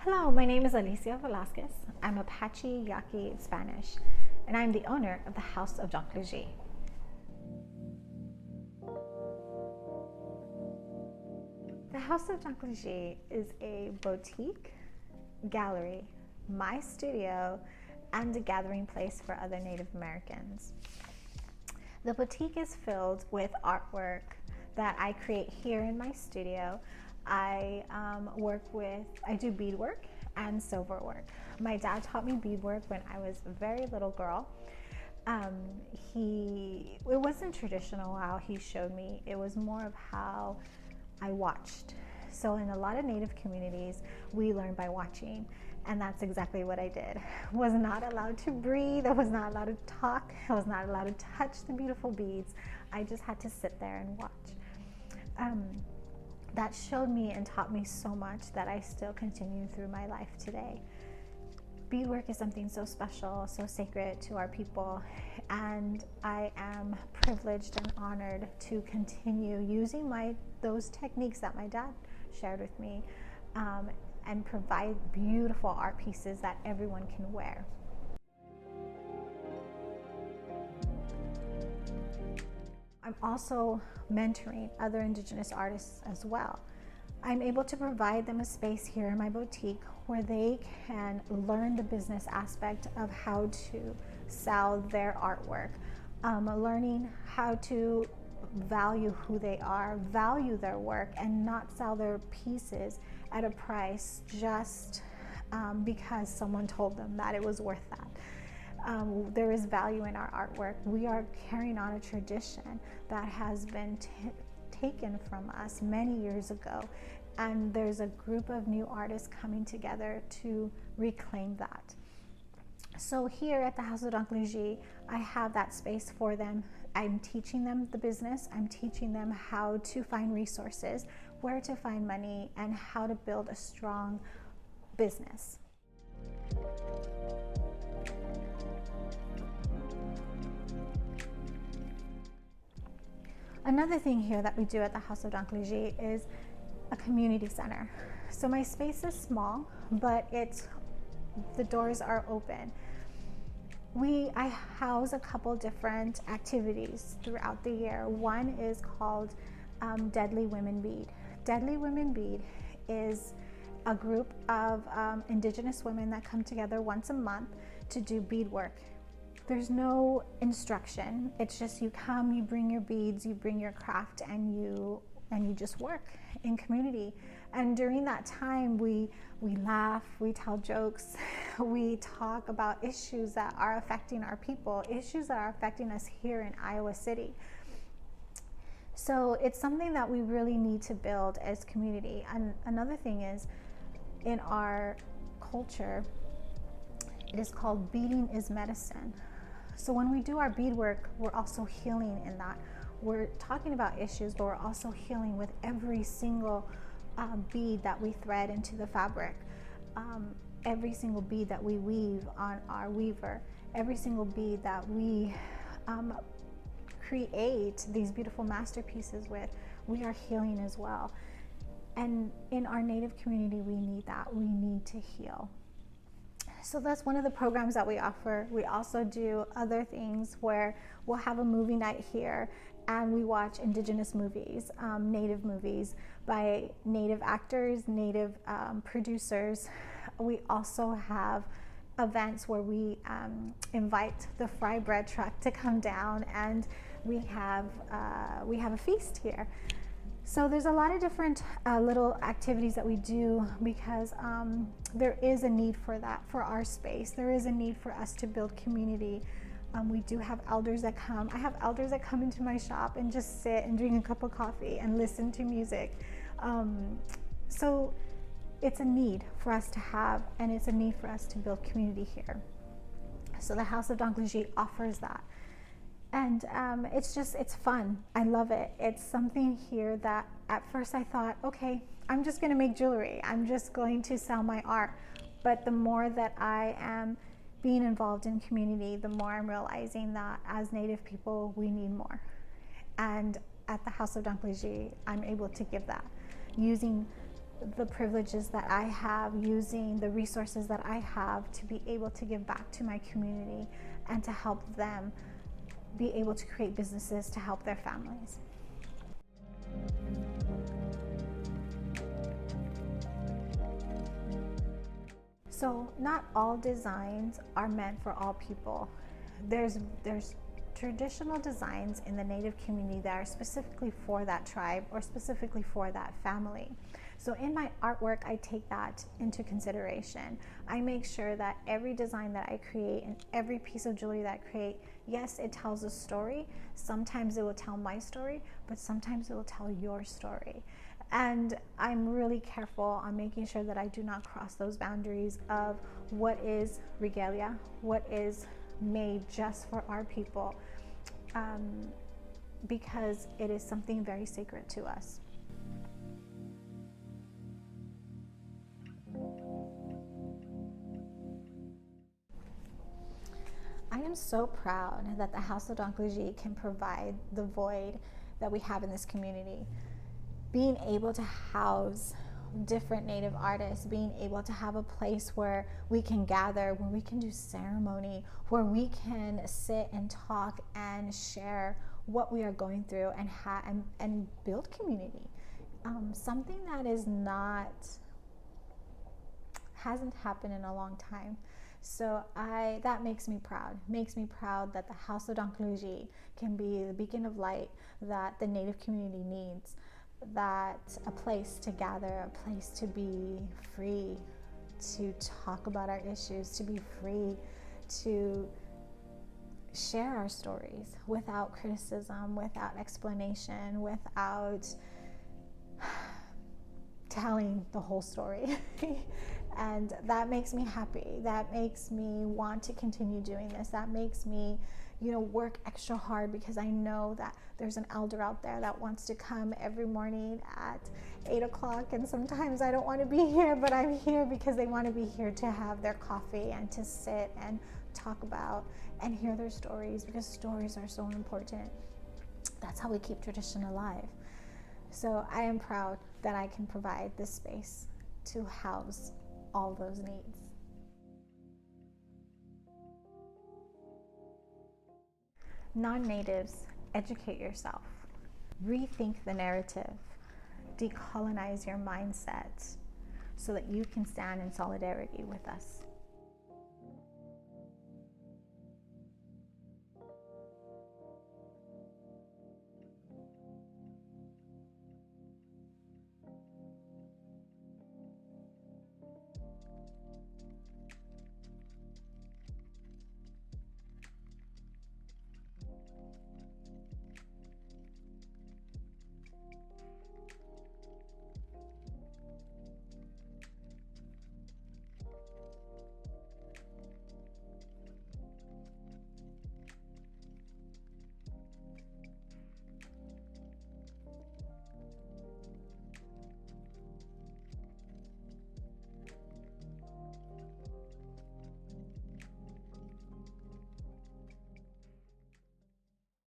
Hello, my name is Alicia Velasquez. I'm Apache Yaqui in Spanish, and I'm the owner of the House of DOTÄ'ZHI. The House of DOTÄ'ZHI is a boutique, gallery, my studio, and a gathering place for other Native Americans. The boutique is filled with artwork that I create here in my studio. I do beadwork and silver work. My dad taught me beadwork when I was a very little girl. It wasn't traditional how he showed me. It was more of how I watched. So in a lot of Native communities, we learn by watching. And that's exactly what I did. Was not allowed to breathe. I was not allowed to talk. I was not allowed to touch the beautiful beads. I just had to sit there and watch. That showed me and taught me so much that I still continue through my life today. Beadwork is something so special, so sacred to our people, and I am privileged and honored to continue using those techniques that my dad shared with me and provide beautiful art pieces that everyone can wear. I'm also mentoring other Indigenous artists as well. I'm able to provide them a space here in my boutique where they can learn the business aspect of how to sell their artwork, learning how to value who they are, value their work, and not sell their pieces at a price just because someone told them that it was worth that. There is value in our artwork. We are carrying on a tradition that has been taken from us many years ago, and there's a group of new artists coming together to reclaim that. So here at the House of DOTÄ'ZHI, I have that space for them. I'm teaching them the business. I'm teaching them how to find resources, where to find money, and how to build a strong business. Another thing here that we do at the House of DOTÄ'ZHI is a community center. So my space is small, but the doors are open. I house a couple different activities throughout the year. One is called Deadly Women Bead. Deadly Women Bead is a group of Indigenous women that come together once a month to do beadwork. There's no instruction. It's just you come, you bring your beads, you bring your craft, and you just work in community. And during that time, we laugh, we tell jokes, we talk about issues that are affecting our people, issues that are affecting us here in Iowa City. So it's something that we really need to build as community. And another thing is, in our culture, it is called beading is medicine. So when we do our beadwork, we're also healing in that. We're talking about issues, but we're also healing with every single bead that we thread into the fabric, every single bead that we weave on our weaver, every single bead that we create these beautiful masterpieces with, we are healing as well. And in our Native community, we need that. We need to heal. So that's one of the programs that we offer. We also do other things where we'll have a movie night here and we watch Indigenous movies, Native movies by Native actors, Native producers. We also have events where we invite the fry bread truck to come down, and we have a feast here. So there's a lot of different little activities that we do because there is a need for that, for our space. There is a need for us to build community. We do have elders that come. I have elders that come into my shop and just sit and drink a cup of coffee and listen to music. So it's a need for us to have, and it's a need for us to build community here. So the House of DOTÄ'ZHI offers that. And it's fun. I love it. It's something here that at first I thought, okay, I'm just going to make jewelry. I'm just going to sell my art. But the more that I am being involved in community, the more I'm realizing that as Native people, we need more. And at the House of DOTÄ'ZHI, I'm able to give that using the privileges that I have, using the resources that I have to be able to give back to my community and to help them be able to create businesses to help their families. So not all designs are meant for all people. There's traditional designs in the Native community that are specifically for that tribe or specifically for that family. So in my artwork, I take that into consideration. I make sure that every design that I create and every piece of jewelry that I create, yes, it tells a story. Sometimes it will tell my story, but sometimes it will tell your story. And I'm really careful on making sure that I do not cross those boundaries of what is regalia, what is made just for our people, because it is something very sacred to us. I am so proud that the House of DOTÄ'ZHI can provide the void that we have in this community. Being able to house different Native artists, being able to have a place where we can gather, where we can do ceremony, where we can sit and talk and share what we are going through and build community. Something that hasn't happened in a long time. So that makes me proud. Makes me proud that the House of DOTÄ'ZHI can be the beacon of light that the Native community needs. That a place to gather, a place to be free, to talk about our issues, to be free to share our stories without criticism, without explanation, without telling the whole story. And that makes me happy. That makes me want to continue doing this. That makes me, work extra hard, because I know that there's an elder out there that wants to come every morning at 8 o'clock, and sometimes I don't want to be here, but I'm here because they want to be here to have their coffee and to sit and talk about and hear their stories, because stories are so important. That's how we keep tradition alive. So I am proud that I can provide this space to house all those needs. Non-natives, educate yourself. Rethink the narrative. Decolonize your mindset so that you can stand in solidarity with us.